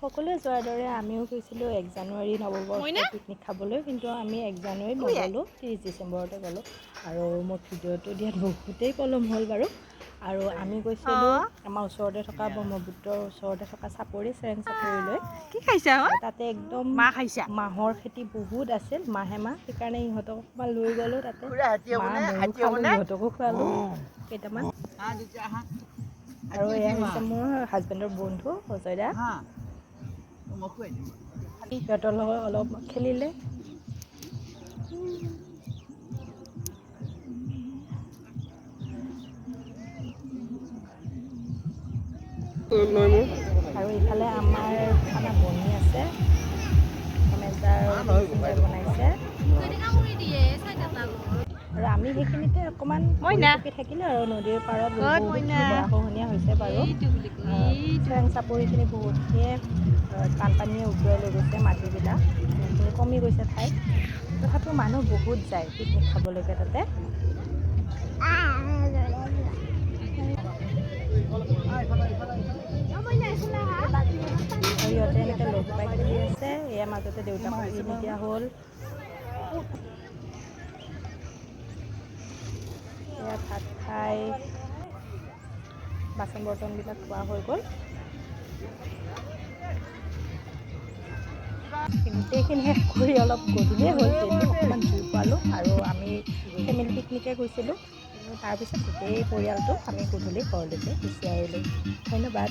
সকলোৱে যোৱাৰ দৰে আমিও গৈছিলোঁ 1 জানুৱাৰী নৱবৰ্ষ পিকনিক খাবলৈ, কিন্তু আমি 1 জানুৱাৰীত নগ'লোঁ, 30 ডিচেম্বৰতে গ'লোঁ। আৰু মোৰ ভিডিঅ'টো দিয়াত বহুতেই পলম হ'ল বাৰু। আৰু আমি গৈছিলোঁ আমাৰ ওচৰতে থকা ব্ৰহ্মপুত্ৰৰ ওচৰতে থকা চাপৰি চেৰেং চাপৰিলৈ। কি খাইছা? তাতে একদম মাহ খাইছা? মাহৰ খেতি বহুত আছিল, মাহে মাহ, সেইকাৰণে ইহঁতক অকণমান লৈ গ'লোঁ তাতে। মাহ ময়ো খালোঁ, ইহঁতকো খোৱালোঁ কেইটামান। আৰু এয়া হৈছে মোৰ হাজবেণ্ডৰ বন্ধু অজয় দা। সিহঁতৰ লগত অলপ খেলিলে। আৰু ইফালে আমাৰ খানা বনি আছে, মেজাৰ বনাইছে। আৰু আমি সেইখিনিতে অকণমান ফুৰি থাকিলোঁ আৰু নদীৰ পাৰত বহুতখিনি গৰাখহনীয়া হৈছে বাৰু। চেৰেং চাপৰিখিনি বহুতখিনিয়ে বানপানীয়ে উটুৱাই লৈ গৈছে মাটিবিলাক, বহুতখিনি কমি গৈছে ঠাই। তথাপিও মানুহ বহুত যায় পিকনিক খাবলৈকে তাতে। আৰু ইহঁতে এনেকৈ লগ পাই খেলি আছে। এয়া মাজতে দেউতাকক এৰি নিদিয়া হ'ল। এয়া ভাত খাই বাচন বৰ্তনবিলাক ধোৱা হৈ গ'ল। গোটেইখিনি শেষ কৰি অলপ গধূলিয়ে হ'ল, যিহেতু অকণমান জুই পোৱালোঁ। আৰু আমি ফেমিলি পিকনিকে গৈছিলোঁ, তাৰপিছত গোটেই পৰিয়ালটো আমি গধূলি ঘৰলৈকে গুচি আহিলোঁ। ধন্যবাদ।